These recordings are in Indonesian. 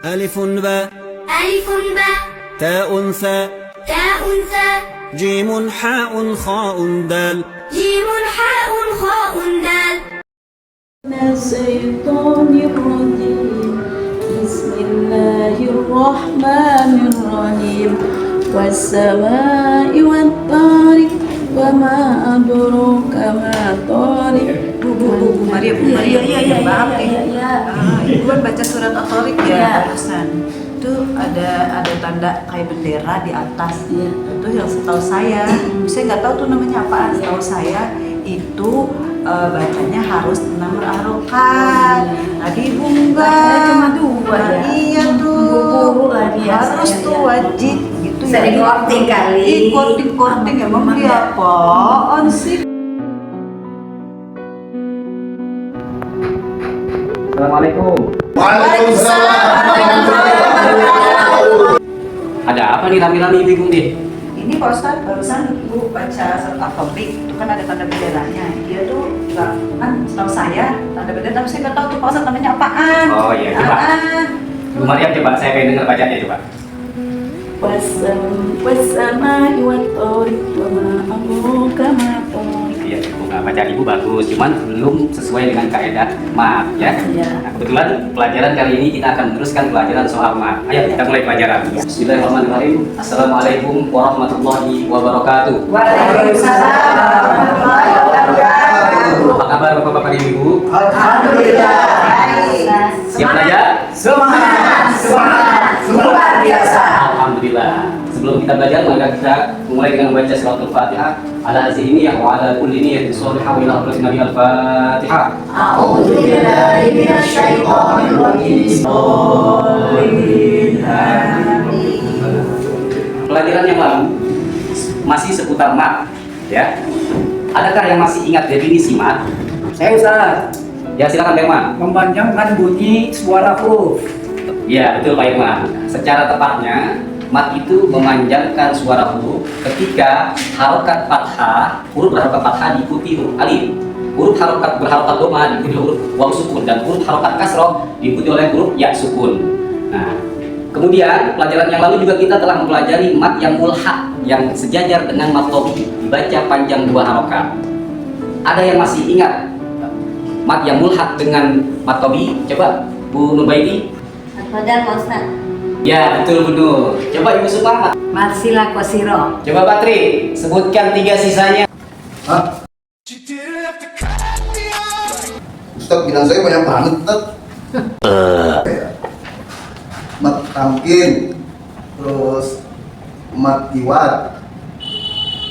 ألف باء ألف باء تاء ثاء تاء ثاء جيم حاء خاء دال جيم حاء خاء دال. من الشيطان الرجيم بسم الله الرحمن الرحيم والسماء والطارق وما أدراك ما طارق. Bu Maria, Iya, maaf nih. iya. Ibu kan baca surat At-Tariq ya, Iya. barusan. Itu ada tanda kayak bendera di atas. Iya. Itu yang setahu saya nggak tahu tuh namanya apaan. Setahu saya itu bacanya harus 6 harokat. Tadi ibu enggak. Cuma 2 ya. Iya tuh. Guru lah biasa. Harus tuh wajib gitu ya. Sering korting kali. Korting emang dia apaan sih? Assalamualaikum. Ada apa nih rame-rame ibu nih? Ini Pak Ustadz, barusan Ibu baca surat Al-Tariq, itu kan ada tanda benderanya. Dia tuh nggak, kan setahu saya tanda bendera, tapi saya nggak tahu tuh Pak Ustadz namanya apaan. Oh iya, coba. Bu Maryam coba, saya pengen dengar bacanya coba. والسماء والطارق وما أدراك ما طارق. Iya, bunga bacaan ibu bagus, cuman belum sesuai dengan kaidah mat ya. Iya. Nah, kebetulan pelajaran kali ini kita akan meneruskan pelajaran soal mat. Ayo kita mulai pelajaran. Bismillahirrahmanirrahim. Assalamualaikum warahmatullahi wabarakatuh. Waalaikumsalam warahmatullahi wabarakatuh. Apa kabar bapak-bapak dan ibu? Alhamdulillah. Siap belajar? Semangat, luar biasa. Alhamdulillah. Sebelum kita belajar, maka kita mulai dengan membaca surat Al-Fatihah. Ala haziniyah wa ala kulli niyatin shalihah wa ila hadratin Nabi Al-Fatihah. A'udzu billahi minasyaitonir rajim. Pelajaran yang lalu masih seputar mat, ya. Adakah yang masih ingat definisi mat? Saya Ustaz, Ya silakan Pak Irman. memanjangkan bunyi suara huruf. Ya betul Pak Irman. Secara tepatnya mat itu memanjangkan suara huruf ketika harokat fathah, huruf berharokat fathah diikuti huruf alif, huruf harokat berharokat doma diikuti huruf waw sukun, dan huruf harokat kasroh diikuti oleh huruf ya sukun. Nah, kemudian pelajaran yang lalu juga kita telah mempelajari mat yang mulhaq, yang sejajar dengan mat tobi, dibaca panjang 2 harokat. Ada yang masih ingat mat yang mulhaq dengan mat tobi? Coba Bu Nurbaiti. Padahal Pak Ustaz. Ya betul Bu Nur. Coba Ibu Sukma. Marsila Kosiro. Coba Patri, sebutkan 3 sisanya. Hah? Ustaz bilang saya banyak banget, Ustaz. Mat tamkin, terus mat iwat,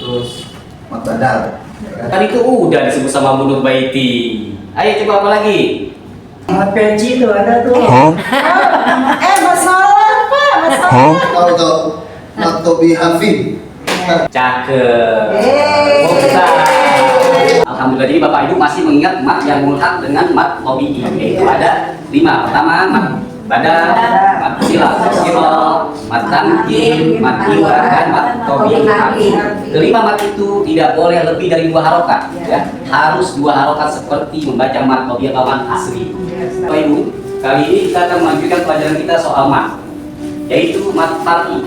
terus mat badal. Tadi itu udah disebut sama Bu Nurbaiti. Ayo coba apa lagi? Mat peci itu ada tuh. Masalah apa? Masalah. Tahu tuh, mat tobi hafid. Cakep. Mantap. Alhamdulillah, jadi Bapak Ibu masih mengingat mat yang mulhaq dengan mat tobi'i. Yaitu ada 5. Pertama mat badal, mat silah, mat tamkin, mat iwat, dan mat tobi'i. Kelima mat itu tidak boleh lebih dari 2 harokat, ya. Harus 2 harokat seperti membaca mat tobi'i atau mat asli. Bapak Ibu, kali ini kita akan melanjutkan pelajaran kita soal mat, yaitu mat far'i.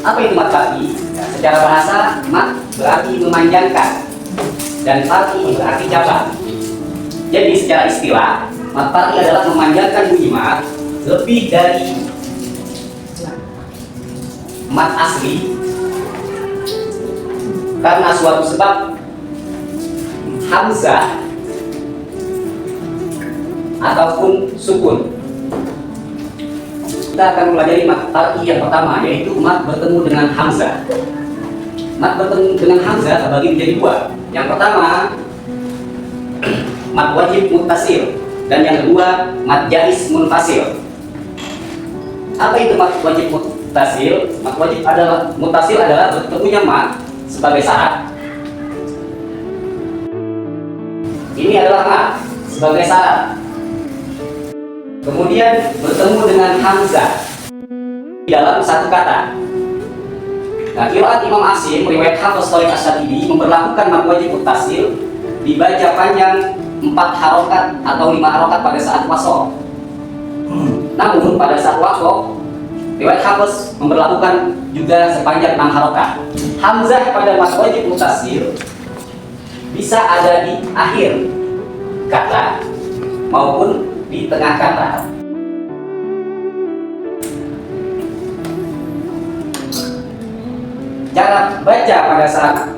Apa itu mat far'i? Secara bahasa, mat berarti memanjangkan dan far'i berarti cabang. Jadi secara istilah, mat far'i adalah memanjangkan bunyi mat lebih dari mat asli karena suatu sebab hamzah ataupun sukun. Kita akan mempelajari mat far'i yang pertama, yaitu mat bertemu dengan hamzah. Mat bertemu dengan hamzah terbagi menjadi 2. Yang pertama mat wajib muttasil, dan yang kedua mat jaiz munfasil. Apa itu mat wajib muttasil? Mat wajib adalah muttasil adalah bertemunya mat sebagai syarat. Ini adalah mat sebagai syarat. Kemudian bertemu dengan hamzah di dalam satu kata. Nah, qiraat Imam Asim, riwayat Hafiz Thariq Asy-Syatibi memperlakukan mat wajib muttasil dibaca panjang 4 harokat atau 5 harokat pada saat wasol. Namun pada saat waqaf, riwayat Hafiz memberlakukan juga sepanjang 6 harokat. Hamzah pada mad wajib mutasil bisa ada di akhir kata maupun di tengah kata. Cara baca pada saat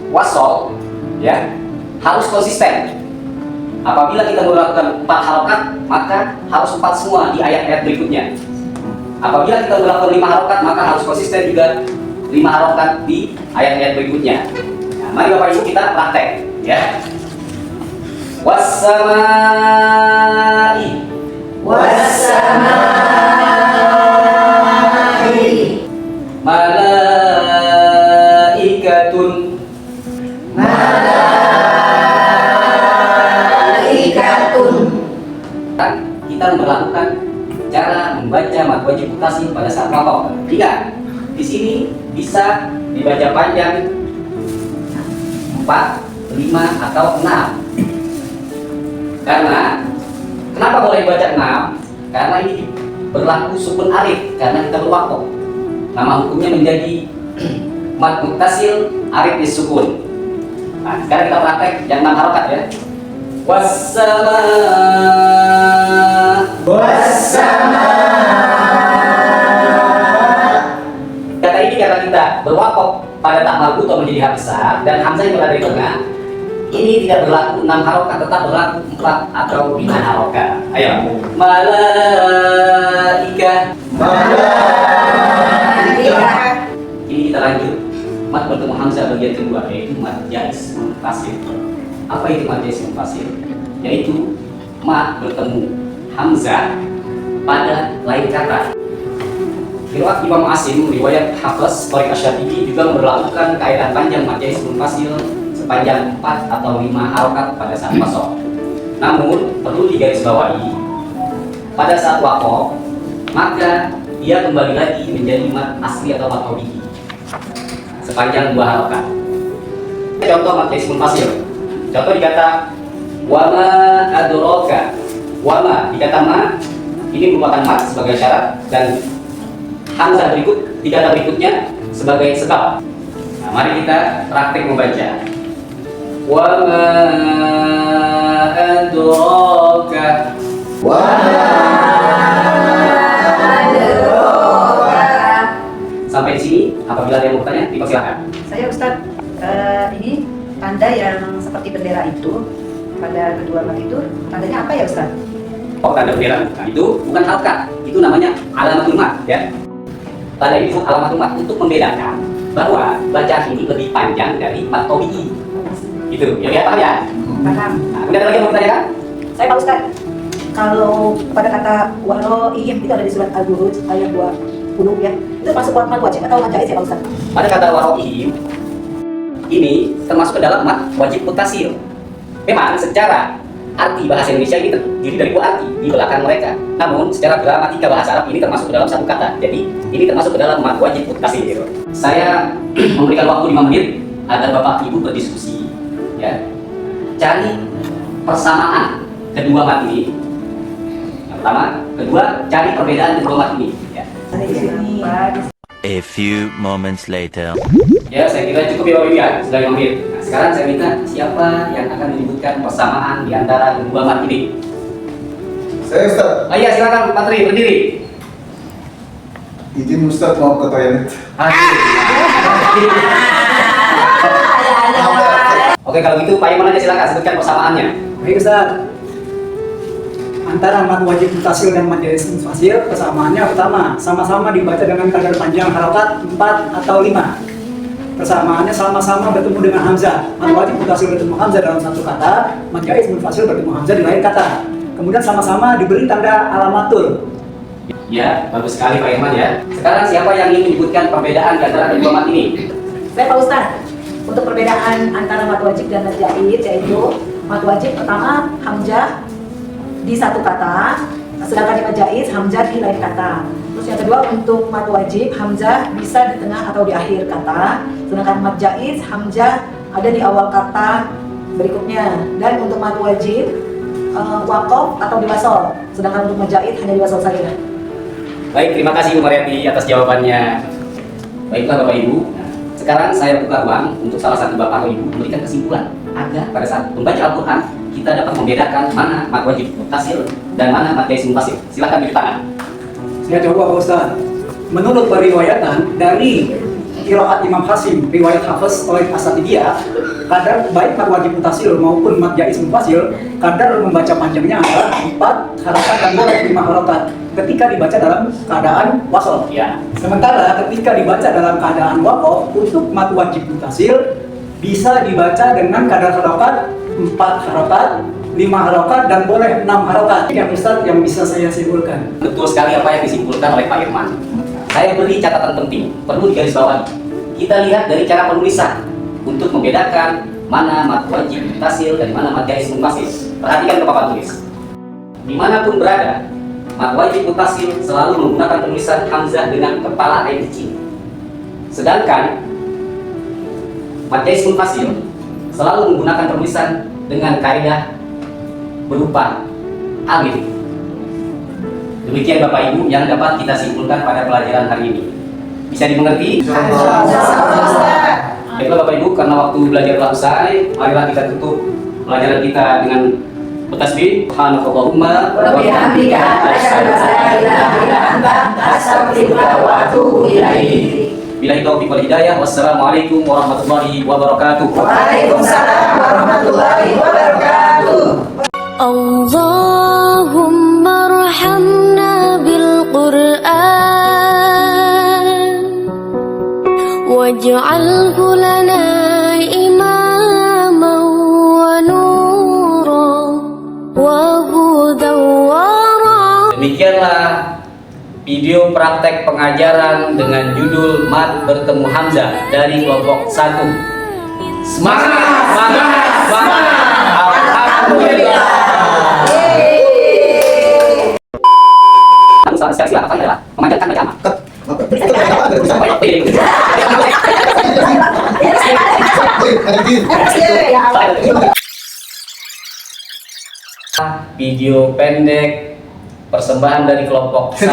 wasol ya harus konsisten. Apabila kita melakukan 4 harokat, maka harus 4 semua di ayat-ayat berikutnya. Apabila kita melakukan 5 harokat, maka harus konsisten juga 5 harokat di ayat-ayat berikutnya. Nah, mari Bapak Ibu kita praktek ya. Wassamai, Wassamai, malaikatun, malaikatun. Kita memperlakukan cara membaca mad wajib mutasil pada saat waqaf. Ingat, di sini bisa dibaca panjang 4, 5 atau 6. Karena kenapa boleh baca 6? Karena ini berlaku sukun alif karena kita berwaqaf. Nama hukumnya menjadi mad mutasil alif disukun. Nah, sekarang kita praktek yang 6 harokat ya. Wassama, kata ini karena kita berwaqaf pada tak marbutoh menjadi hak besar dan hamzah yang berada di tengah, ini tidak berlaku 6 harokat, tetap berlaku 4 atau 5 harokat. Ayo, malaika. Ini kita lanjut mad bertemu hamzah bagian kedua, yaitu mad jaiz munfasil. Apa itu mad jaiz munfasil? Yaitu mad bertemu hamzah pada lain kata. Riwayat Imam Asim, riwayat Hafiz, Thariq Asy-Syafi'i juga memberlakukan kaidah panjang mad jaiz munfasil sepanjang 4 atau 5 harokat pada saat wasol. Namun perlu digarisbawahi, pada saat waqaf maka dia kembali lagi menjadi mad asli atau mad tabi'i sepanjang 2 harokat. Contoh mad jaiz munfasil. Contoh di kata wama adraka. Wama di kata ma ini merupakan mad sebagai syarat dan hamzah berikut di kata berikutnya sebagai sebab. Nah, mari kita praktik membaca. Wama adraka. Sampai di sini, apabila ada yang mau bertanya, dipersilakan. Saya Ustadz, ini tanda yang seperti bendera itu pada kedua mat itu tandanya apa ya Ustadz? Oh, tanda bendera. Nah, itu bukan harakat, itu namanya alamatul mad ya. Tanda ini disebut alamatul mad untuk membedakan bahwa bacaan ini lebih panjang dari mad tabi'i. Gitu, ya paham ya? Paham. Nah, kemudian ada lagi yang mau bertanya kan? Saya Pak Ustadz, kalau pada kata waro'ihim itu ada di surat Al-Buruj ayat 20 ya, itu masuk mad wajib atau mad jaiz ya Pak Ustadz? Pada kata waro'ihim ini termasuk ke dalam mad wajib mutasil. Memang secara arti bahasa Indonesia ini terdiri dari 2 arti di belakang mereka. Namun secara gramatika bahasa Arab ini termasuk ke dalam 1 kata. Jadi ini termasuk ke dalam mad wajib mutasil. Saya memberikan waktu 5 menit agar Bapak Ibu berdiskusi ya. Cari persamaan kedua mad ini. Yang pertama, kedua cari perbedaan kedua mad ini ya. Ada di sini. A few moments later. Ya, saya kira cukup ya Bapak Ibu ya, sudah 5 menit. Nah, sekarang saya minta siapa yang akan menyebutkan persamaan di antara kedua mad ini. Saya Ustaz. Oh iya, silakan Pak Tri, berdiri. Izin Ustaz mau ke toilet. Oke, kalau gitu Pak Iman aja silakan sebutkan persamaannya. Baik Ustaz. Antara mad wajib mutasil dan mad jaiz munfasil, persamaannya pertama, sama-sama dibaca dengan kadar panjang harokat 4 atau 5. Persamaannya sama-sama bertemu dengan hamzah. Mad wajib mutasil bertemu hamzah dalam 1 kata, mad jaiz munfasil bertemu hamzah di lain kata. Kemudian sama-sama diberi tanda alamatul. Ya, bagus sekali Pak Iman ya. Sekarang siapa yang ingin menyebutkan perbedaan di antara kedua mad ini? Saya Pak Ustadz, untuk perbedaan antara mad wajib dan mad jaiz yaitu mad wajib pertama hamzah di 1 kata, sedangkan di mad jaiz hamzah di lain kata. Terus yang kedua untuk mad wajib hamzah bisa di tengah atau di akhir kata, sedangkan mad jaiz hamzah ada di awal kata berikutnya. Dan untuk mad wajib wakaf atau diwasol. Sedangkan untuk menjahit hanya diwasol saja. Baik, terima kasih Bu Mariati atas jawabannya. Baiklah Bapak Ibu, sekarang saya buka ruang untuk salah satu Bapak atau Ibu memberikan kesimpulan agar pada saat membaca Al-Quran kita dapat membedakan mana mad wajib muttasil dan mana mad jaiz munfasil. Silakan tunjuk tangan. Saya coba Pak Ustaz. Menurut periwayatan dari qiraat Imam Hasim, riwayat Hafiz oleh As-Satidiyah, kadar baik mad wajib muttasil maupun mad jaiz munfasil, kadar membaca panjangnya adalah 4 harokat dan boleh 5 harokat ketika dibaca dalam keadaan wasol. Ya. Sementara ketika dibaca dalam keadaan waqaf, untuk mad wajib muttasil bisa dibaca dengan kadar harokat 4 harokat, 5 harokat dan boleh 6 harokat. Yang Ustaz yang bisa saya simpulkan. Betul sekali apa yang disimpulkan oleh Pak Irman. Saya beri catatan penting, perlu digarisbawahi. Kita lihat dari cara penulisan untuk membedakan mana mad wajib muttasil dan mana mad jaiz munfasil. Perhatikan ke papan tulis. Dimanapun berada, mad wajib muttasil selalu menggunakan tulisan hamzah dengan kepala ain kecil. Sedangkan mad jaiz munfasil selalu menggunakan tulisan dengan kaidah berupa alif. Demikian Bapak Ibu yang dapat kita simpulkan pada pelajaran hari ini. Bisa dimengerti? Baiklah Bapak Ibu, karena waktu belajar telah usai, marilah kita tutup pelajaran kita dengan bertasbih. Subhanakallahumma wa bihamdika asyhadu an la ilaha illa anta astaghfiruka wa atubu ilaik. Billahi taufiq wal hidayah. Wassalamualaikum warahmatullahi wabarakatuh. Waalaikumsalam warahmatullahi wabarakatuh. اللهم ارحمنا بالقرآن واجعله لنا إماما ونورا وهدى ورحمة. Demikianlah video praktek pengajaran dengan judul Mad bertemu Hamzah dari kelompok 1. Semangat, semangat, semangat. Alhamdulillah. Sekali-sekali apa adalah memanjatkan bacaan. Video pendek persembahan dari kelompok 1.